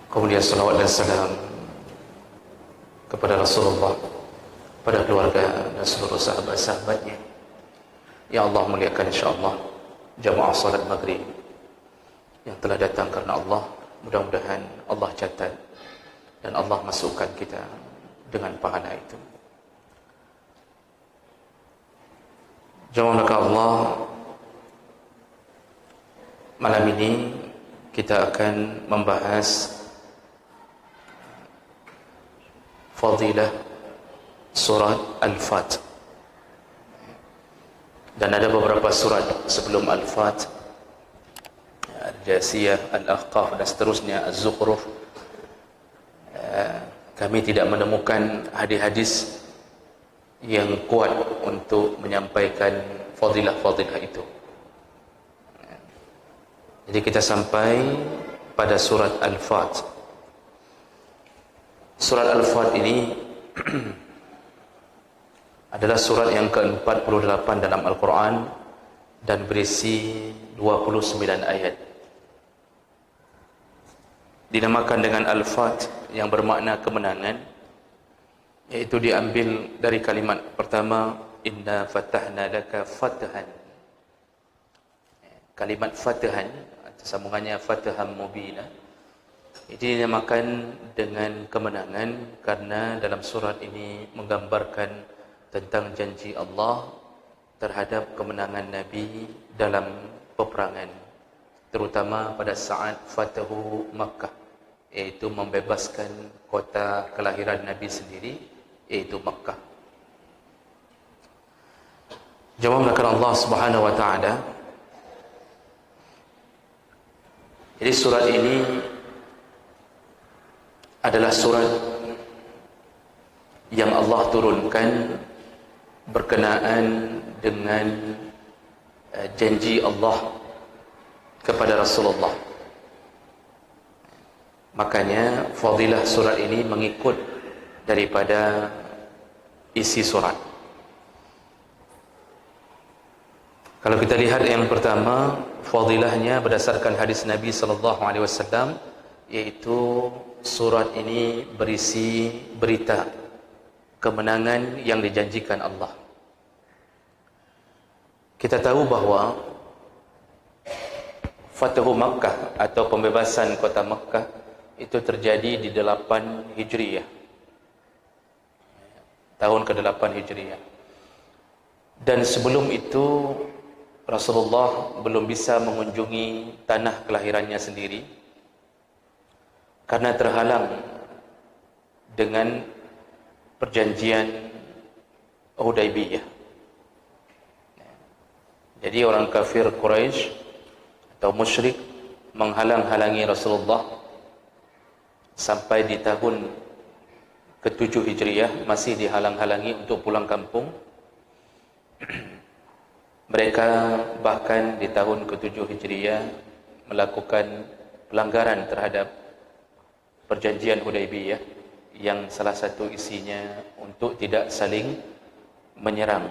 Kemudian salawat dan salam kepada Rasulullah, pada keluarga dan seluruh sahabat-sahabatnya. Ya Allah, muliakan insyaAllah jamaah salat maghrib yang telah datang karena Allah. Mudah-mudahan Allah catat dan Allah masukkan kita dengan pahala itu. Jamaah Allah, malam ini kita akan membahas fadilah surat Al-Fat. Dan ada beberapa surat sebelum Al-Fat, Al-Jasiyah, Al-Ahqaf dan seterusnya, Az-Zukhruf. Kami tidak menemukan hadis-hadis yang kuat untuk menyampaikan fadilah-fadilah itu. Jadi kita sampai pada surat Al-Fat. Surat Al-Fat ini adalah surat yang ke-48 dalam Al-Quran dan berisi 29 ayat. Dinamakan dengan Al-Fat yang bermakna kemenangan, yaitu diambil dari kalimat pertama, Inna fatahna laka fatahan. Kalimat fatahan, sambungannya fatahan mubina, ini dinamakan dengan kemenangan karena dalam surat ini menggambarkan tentang janji Allah terhadap kemenangan Nabi dalam peperangan, terutama pada saat Fatahu Makkah, yaitu membebaskan kota kelahiran Nabi sendiri, yaitu Makkah. Jawab Allah Subhanahu wa taala. Jadi surat ini adalah surat yang Allah turunkan berkenaan dengan janji Allah kepada Rasulullah. Makanya fadilah surat ini mengikut daripada isi surat. Kalau kita lihat yang pertama, fadilahnya berdasarkan hadis Nabi SAW, yaitu surat ini berisi berita kemenangan yang dijanjikan Allah. Kita tahu bahawa Fatahu Makkah atau pembebasan kota Makkah itu terjadi di 8 Hijriyah, tahun ke-8 Hijriyah. Dan sebelum itu Rasulullah belum bisa mengunjungi tanah kelahirannya sendiri karena terhalang dengan perjanjian Hudaybiyah. Jadi orang kafir Quraisy atau musyrik menghalang-halangi Rasulullah sampai di tahun ke-7 Hijriah, masih dihalang-halangi untuk pulang kampung. Mereka bahkan di tahun ke-7 Hijriah melakukan pelanggaran terhadap perjanjian Hudaybiyah, yang salah satu isinya untuk tidak saling menyerang.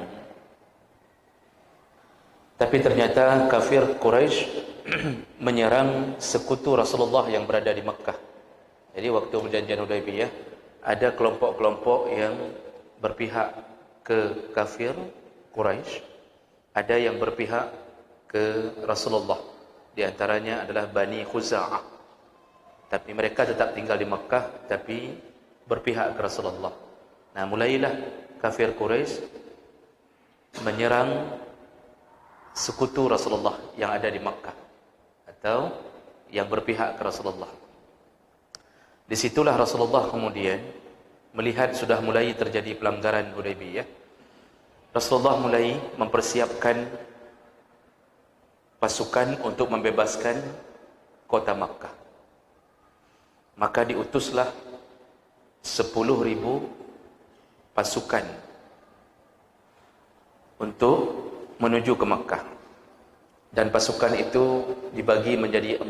Tapi ternyata kafir Quraisy menyerang sekutu Rasulullah yang berada di Makkah. Jadi waktu perjanjian Hudaybiyah ada kelompok-kelompok yang berpihak ke kafir Quraisy, ada yang berpihak ke Rasulullah. Di antaranya adalah Bani Khuza'ah. Tapi mereka tetap tinggal di Makkah tapi berpihak ke Rasulullah. Nah, mulailah kafir Quraisy menyerang sekutu Rasulullah yang ada di Makkah atau yang berpihak ke Rasulullah. Disitulah Rasulullah kemudian melihat sudah mulai terjadi pelanggaran Hudaybiyah. Rasulullah mulai mempersiapkan pasukan untuk membebaskan kota Makkah. Maka diutuslah 10.000 pasukan untuk menuju ke Makkah. Dan pasukan itu dibagi menjadi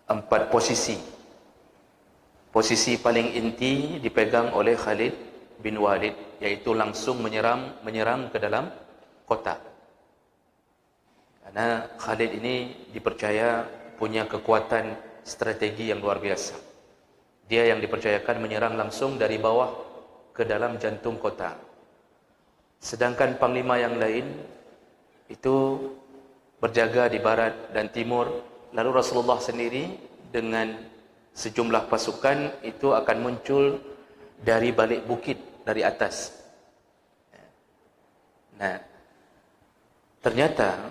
empat posisi. Posisi paling inti dipegang oleh Khalid bin Walid, yaitu langsung menyerang ke dalam kota. Karena Khalid ini dipercaya punya kekuatan strategi yang luar biasa. Dia yang dipercayakan menyerang langsung dari bawah ke dalam jantung kota. Sedangkan panglima yang lain itu berjaga di barat dan timur. Lalu Rasulullah sendiri dengan sejumlah pasukan itu akan muncul dari balik bukit, dari atas. Nah, ternyata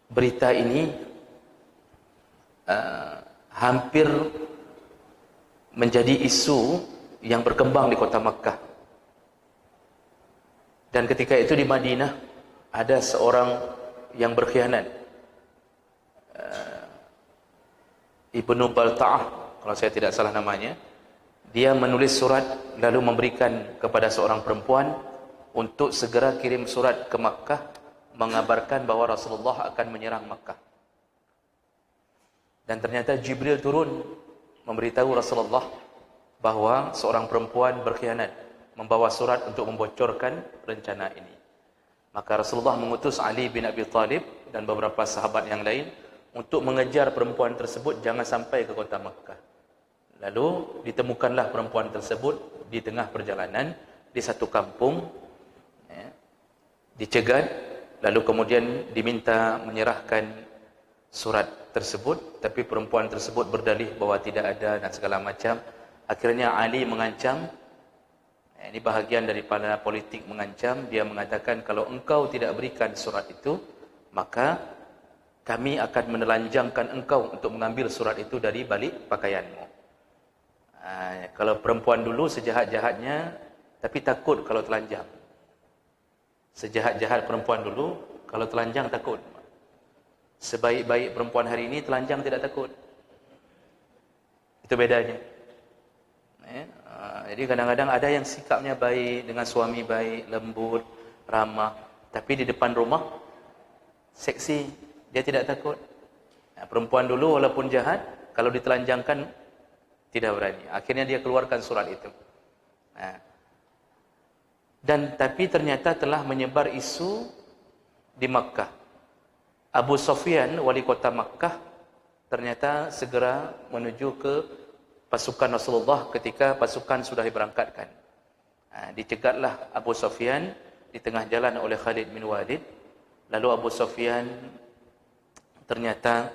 berita ini hampir menjadi isu yang berkembang di kota Makkah. Dan ketika itu di Madinah ada seorang yang berkhianat, Ibnu Balta'ah, kalau saya tidak salah namanya. Dia menulis surat lalu memberikan kepada seorang perempuan untuk segera kirim surat ke Makkah mengabarkan bahwa Rasulullah akan menyerang Makkah. Dan ternyata Jibril turun memberitahu Rasulullah bahwa seorang perempuan berkhianat membawa surat untuk membocorkan rencana ini. Maka Rasulullah mengutus Ali bin Abi Thalib dan beberapa sahabat yang lain untuk mengejar perempuan tersebut jangan sampai ke kota Makkah. Lalu ditemukanlah perempuan tersebut di tengah perjalanan di satu kampung, dicegat, lalu kemudian diminta menyerahkan surat tersebut, tapi perempuan tersebut berdalih bahwa tidak ada dan segala macam. Akhirnya Ali mengancam, ini bahagian daripada politik mengancam, dia mengatakan kalau engkau tidak berikan surat itu, maka kami akan menelanjangkan engkau untuk mengambil surat itu dari balik pakaianmu. Kalau perempuan dulu sejahat-jahatnya, tapi takut kalau telanjang. Sejahat-jahat perempuan dulu, kalau telanjang takut. Sebaik-baik perempuan hari ini, telanjang tidak takut. Itu bedanya. Jadi kadang-kadang ada yang sikapnya baik, dengan suami baik, lembut, ramah, tapi di depan rumah seksi, dia tidak takut. Perempuan dulu walaupun jahat, kalau ditelanjangkan tidak berani. Akhirnya dia keluarkan surat itu. Dan tapi ternyata telah menyebar isu di Makkah. Abu Sufyan, wali kota Makkah, ternyata segera menuju ke pasukan Rasulullah ketika pasukan sudah diberangkatkan. Dicegatlah Abu Sufyan di tengah jalan oleh Khalid bin Walid. Lalu Abu Sufyan ternyata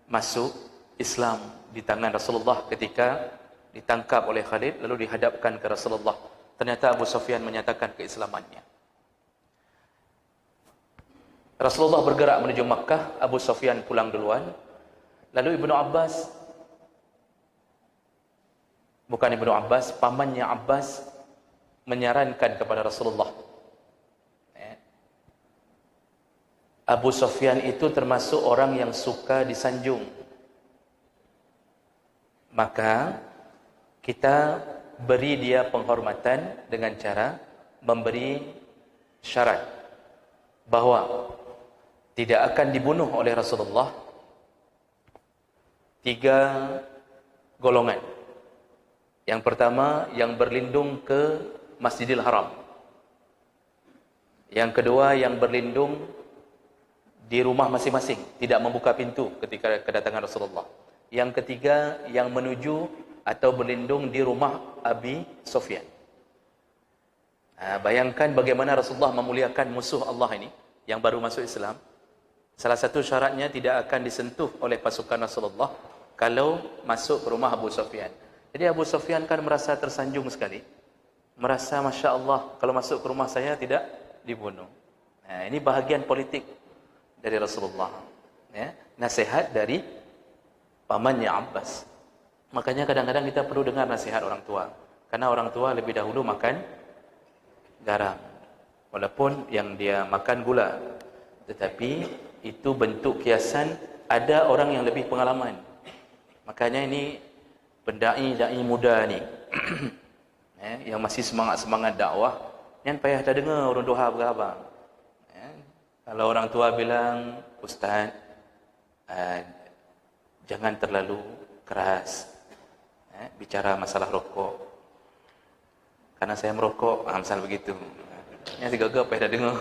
masuk Islam di tangan Rasulullah ketika ditangkap oleh Khalid lalu dihadapkan ke Rasulullah. Ternyata Abu Sufyan menyatakan keislamannya. Rasulullah bergerak menuju Makkah, Abu Sufyan pulang duluan. Lalu pamannya Abbas menyarankan kepada Rasulullah. Abu Sufyan itu termasuk orang yang suka disanjung. Maka kita beri dia penghormatan dengan cara memberi syarat bahwa tidak akan dibunuh oleh Rasulullah 3 golongan. Yang pertama, yang berlindung ke Masjidil Haram. Yang kedua, yang berlindung di rumah masing-masing, tidak membuka pintu ketika kedatangan Rasulullah. Yang ketiga, yang menuju atau berlindung di rumah Abi Sufyan. Bayangkan bagaimana Rasulullah memuliakan musuh Allah ini yang baru masuk Islam. Salah satu syaratnya tidak akan disentuh oleh pasukan Rasulullah kalau masuk ke rumah Abu Sufyan. Jadi Abu Sufyan kan merasa tersanjung sekali. Merasa Masya Allah, kalau masuk ke rumah saya tidak dibunuh. Ini bahagian politik dari Rasulullah. Nasihat dari pamannya Abbas. Makanya kadang-kadang kita perlu dengar nasihat orang tua. Karena orang tua lebih dahulu makan garam. Walaupun yang dia makan gula. Tetapi itu bentuk kiasan ada orang yang lebih pengalaman. Makanya ini pendai muda ni yang masih semangat-semangat dakwah, yang payah dah dengar orang doha berapa. Kalau orang tua bilang, Ustaz, jangan terlalu keras bicara masalah rokok. Karena saya merokok, misal begitu. Yang si gagap payah dah dengar.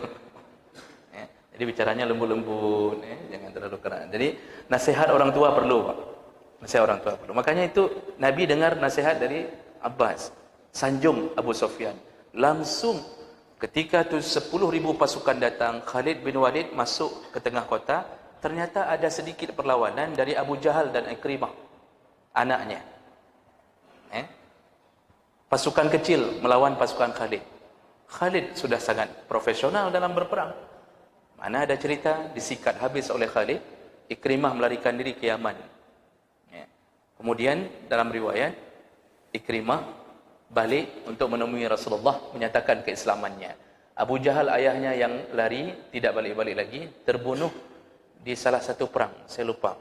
Jadi bicaranya lembut-lembut, jangan terlalu keras. Jadi nasihat orang tua perlu, Pak. Nasihat orang tua perlu. Makanya itu Nabi dengar nasihat dari Abbas, sanjung Abu Sufyan. Langsung ketika tu 10,000 pasukan datang, Khalid bin Walid masuk ke tengah kota, ternyata ada sedikit perlawanan dari Abu Jahal dan Ikrimah, anaknya. Pasukan kecil melawan pasukan Khalid. Khalid sudah sangat profesional dalam berperang. Mana ada cerita disikat habis oleh Khalid, Ikrimah melarikan diri ke Yaman. Kemudian dalam riwayat, Ikrimah balik untuk menemui Rasulullah menyatakan keislamannya. Abu Jahal ayahnya yang lari tidak balik-balik lagi, terbunuh di salah satu perang, saya lupa.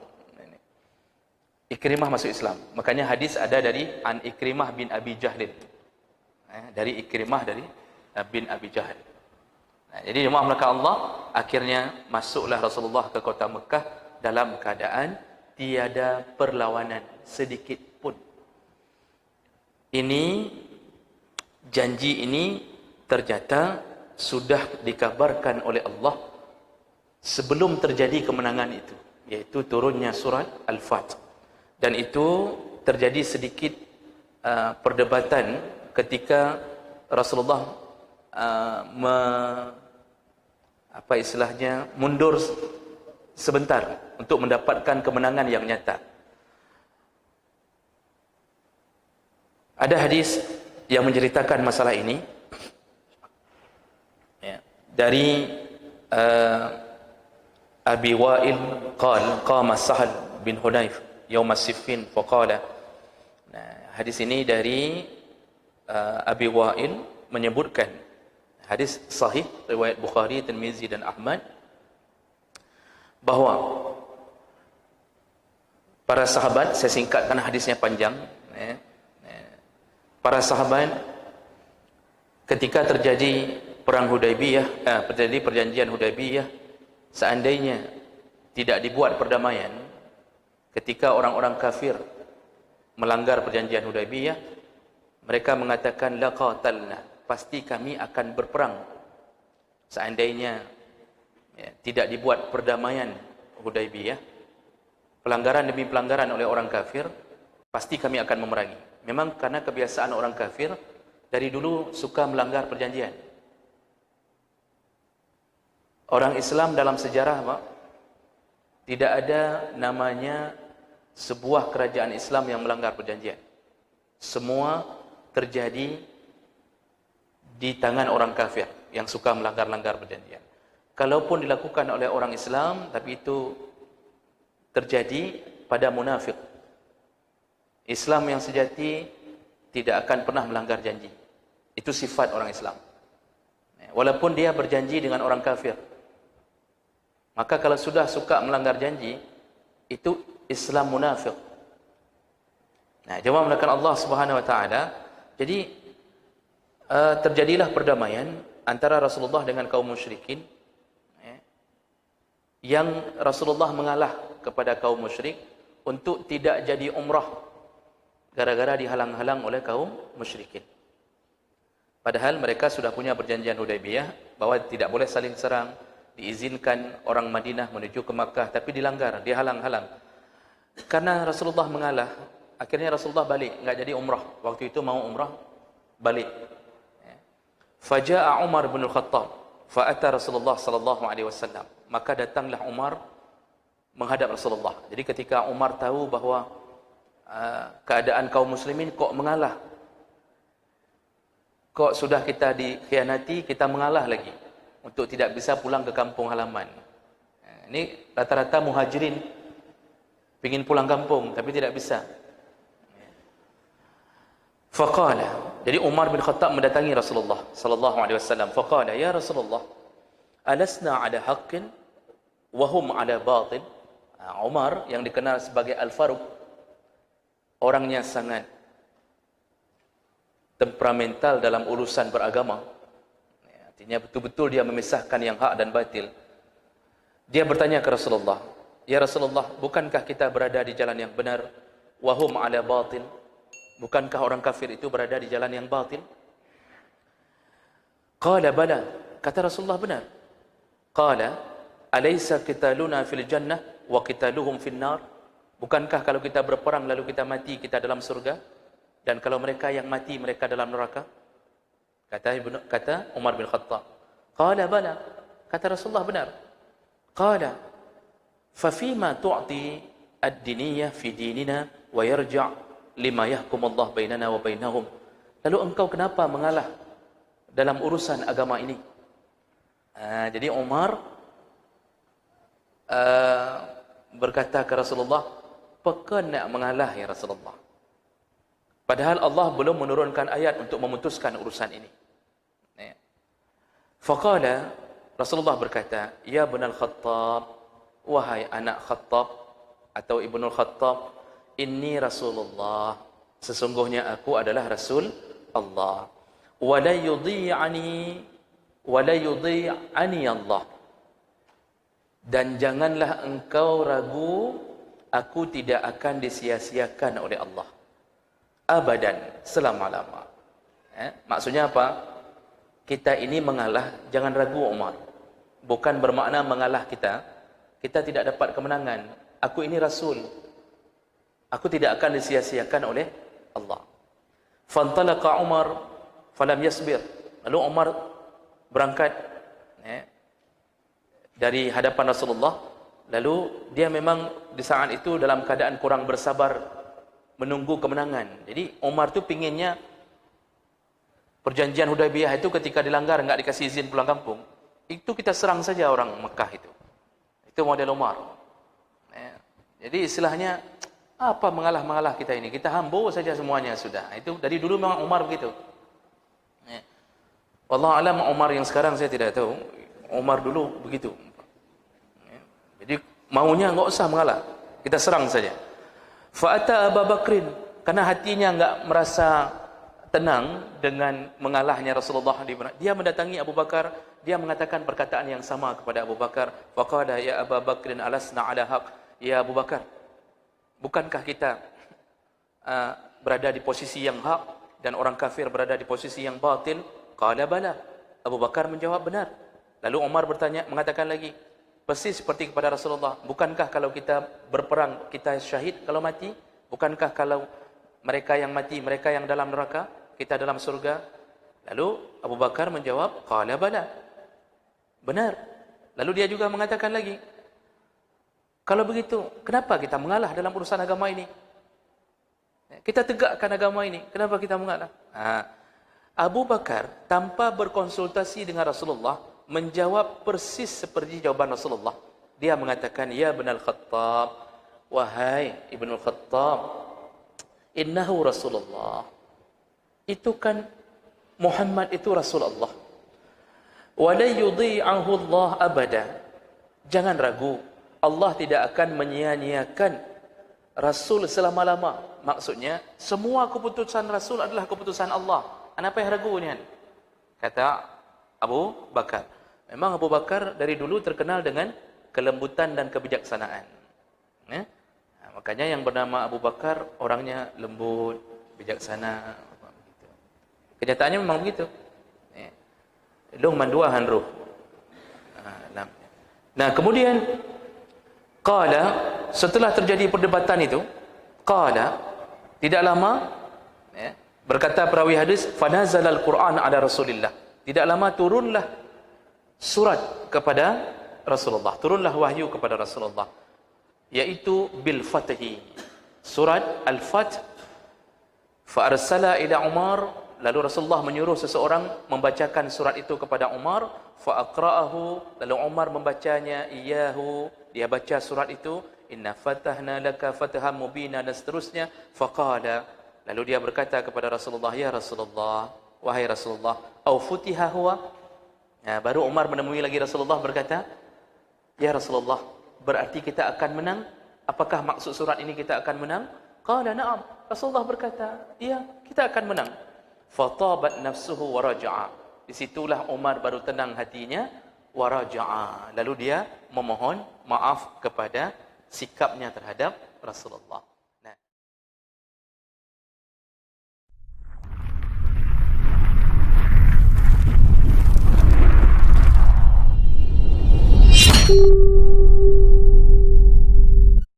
Ikrimah masuk Islam. Makanya hadis ada dari An Ikrimah bin Abi Jahlin. Dari Ikrimah dari bin Abi Jahal. Jadi jemaah melakukan Allah, akhirnya masuklah Rasulullah ke kota Mekah dalam keadaan tiada perlawanan sedikit pun. Ini janji ini ternyata sudah dikabarkan oleh Allah sebelum terjadi kemenangan itu, yaitu turunnya surat Al-Fath. Dan itu terjadi sedikit perdebatan ketika Rasulullah mundur sebentar untuk mendapatkan kemenangan yang nyata. Ada hadis yang menceritakan masalah ini dari Abi Wa'il qama Sahal bin Hunayf Yawm as-Siffin faqala. Hadis ini dari Abi Wa'il menyebutkan, hadis sahih riwayat Bukhari, Tirmizi dan Ahmad, bahwa para sahabat, saya singkatkan hadisnya panjang, para sahabat ketika terjadi perang Hudaybiyah, terjadi perjanjian Hudaybiyah, seandainya tidak dibuat perdamaian, ketika orang-orang kafir melanggar perjanjian Hudaybiyah, mereka mengatakan laqatalna, pasti kami akan berperang. Seandainya tidak dibuat perdamaian Hudaybiyah, pelanggaran demi pelanggaran oleh orang kafir, pasti kami akan memerangi. Memang karena kebiasaan orang kafir dari dulu suka melanggar perjanjian. Orang Islam dalam sejarah, Pak, tidak ada namanya sebuah kerajaan Islam yang melanggar perjanjian. Semua terjadi di tangan orang kafir yang suka melanggar-langgar perjanjian. Kalaupun dilakukan oleh orang Islam, tapi itu terjadi pada munafik. Islam yang sejati tidak akan pernah melanggar janji. Itu sifat orang Islam. Walaupun dia berjanji dengan orang kafir. Maka kalau sudah suka melanggar janji, itu Islam munafik. Jemaah melakukan Allah Subhanahu wa taala. Jadi terjadilah perdamaian antara Rasulullah dengan kaum musyrikin, yang Rasulullah mengalah kepada kaum musyrik untuk tidak jadi umrah gara-gara dihalang-halang oleh kaum musyrikin. Padahal mereka sudah punya perjanjian Hudaybiyah bahwa tidak boleh saling serang, diizinkan orang Madinah menuju ke Makkah, tapi dilanggar, dihalang-halang. Karena Rasulullah mengalah, akhirnya Rasulullah balik, enggak jadi umrah. Waktu itu mau umrah, balik. Faja'a Umar bin Al-Khattab, fa'ata Rasulullah sallallahu alaihi wasallam. Maka datanglah Umar menghadap Rasulullah. Jadi ketika Umar tahu bahwa keadaan kaum muslimin kok mengalah, kok sudah kita dikhianati, kita mengalah lagi untuk tidak bisa pulang ke kampung halaman. Ini rata-rata muhajirin ingin pulang kampung tapi tidak bisa. Faqala, jadi Umar bin Khattab mendatangi Rasulullah sallallahu alaihi wasallam. Faqala, ya Rasulullah, alasna ala haqqin wa hum ala batil. Umar yang dikenal sebagai Al-Faruq, orangnya sangat temperamental dalam urusan beragama. Artinya betul-betul dia memisahkan yang hak dan batil. Dia bertanya ke Rasulullah, ya Rasulullah, bukankah kita berada di jalan yang benar? Wahum ala batil. Bukankah orang kafir itu berada di jalan yang batil? Qala bala. Kata Rasulullah, benar. Qala, Alaysa qitaluna fil jannah wa qitaluhum fin nar? Bukankah kalau kita berperang lalu kita mati, kita dalam surga, dan kalau mereka yang mati mereka dalam neraka? Kata Umar bin Khattab. Qala bala. Kata Rasulullah, benar. Qala fa fima tu'ti ad-diniyah fi dinina wa yarja' lima yahkum Allah bainana wa bainahum? Lalu engkau kenapa mengalah dalam urusan agama ini? Jadi Umar berkata ke Rasulullah, pekan nak mengalah ya Rasulullah. Padahal Allah belum menurunkan ayat untuk memutuskan urusan ini. Faqala, Rasulullah berkata, ya Ibnul Khattab, wahai anak Khattab atau Ibnul Khattab, inni Rasulullah, sesungguhnya aku adalah Rasul Allah. Wa la yudhi'ani Allah. Dan janganlah engkau ragu, aku tidak akan disia-siakan oleh Allah. Abadan, selama-lama. Maksudnya apa? Kita ini mengalah, jangan ragu Umar. Bukan bermakna mengalah kita tidak dapat kemenangan. Aku ini Rasul. Aku tidak akan disia-siakan oleh Allah. Fantalaqa Umar falam yasbir. Lalu Umar berangkat dari hadapan Rasulullah. Lalu dia memang di saat itu dalam keadaan kurang bersabar menunggu kemenangan. Jadi Umar tu pinginnya perjanjian Hudaybiyah itu ketika dilanggar, enggak dikasih izin pulang kampung, itu kita serang saja orang Mekah itu. Itu model Umar. Jadi istilahnya, apa mengalah-mengalah kita ini? Kita hambo saja semuanya sudah. Itu dari dulu memang Umar begitu. Wallahu alam, Umar yang sekarang saya tidak tahu. Umar dulu begitu. Jadi maunya enggak usah mengalah, kita serang saja. Fa'ata Abu Bakrin, karena hatinya enggak merasa tenang dengan mengalahnya Rasulullah. Dia mendatangi Abu Bakar, dia mengatakan perkataan yang sama kepada Abu Bakar. Faqala ya Abu Bakrin alasna ala haq? Ya Abu Bakar, bukankah kita berada di posisi yang hak dan orang kafir berada di posisi yang batil? Qala bala. Abu Bakar menjawab, benar. Lalu Umar mengatakan lagi, persis seperti kepada Rasulullah, bukankah kalau kita berperang kita syahid kalau mati? Bukankah kalau mereka yang mati, mereka yang dalam neraka, kita dalam surga? Lalu Abu Bakar menjawab, qala bala. Benar. Lalu dia juga mengatakan lagi, kalau begitu, kenapa kita mengalah dalam urusan agama ini? Kita tegakkan agama ini, kenapa kita mengalah? Abu Bakar tanpa berkonsultasi dengan Rasulullah menjawab persis seperti jawaban Rasulullah. Dia mengatakan, ya Ibnul Khattab, wahai Ibnul Khattab, innahu Rasulullah. Itu kan Muhammad itu Rasulullah. Wa la yudhi'ahu Allah abada. Jangan ragu, Allah tidak akan menyia-nyiakan Rasul selama-lama. Maksudnya, semua keputusan Rasul adalah keputusan Allah. Apa yang ragu ni? Kata Abu Bakar. Memang Abu Bakar dari dulu terkenal dengan kelembutan dan kebijaksanaan. Makanya yang bernama Abu Bakar orangnya lembut, bijaksana. Kenyataannya memang begitu. Long manduahan ruh. Nah, kemudian qala, setelah terjadi perdebatan itu, qala, tidak lama berkata perawi hadis, fanazalal Quran ala Rasulillah. Tidak lama turunlah surat kepada Rasulullah, turunlah wahyu kepada Rasulullah, yaitu bil fathi, surat al-fath. Fa arsala ila Umar, lalu Rasulullah menyuruh seseorang membacakan surat itu kepada Umar. Fa aqra'ahu, lalu Umar membacanya, iyahu, dia baca surat itu, inna fatahna laka fathan mubina, dan seterusnya. Faqala, lalu dia berkata kepada Rasulullah, ya Rasulullah, wahai Rasulullah, au futiha huwa. Baru Umar menemui lagi Rasulullah, berkata, ya Rasulullah, berarti kita akan menang? Apakah maksud surat ini kita akan menang? Qala na'am. Rasulullah berkata, ya, kita akan menang. Fatabat nafsuhu wa raja'a. Disitulah Umar baru tenang hatinya, wa raja'a. Lalu dia memohon maaf kepada sikapnya terhadap Rasulullah.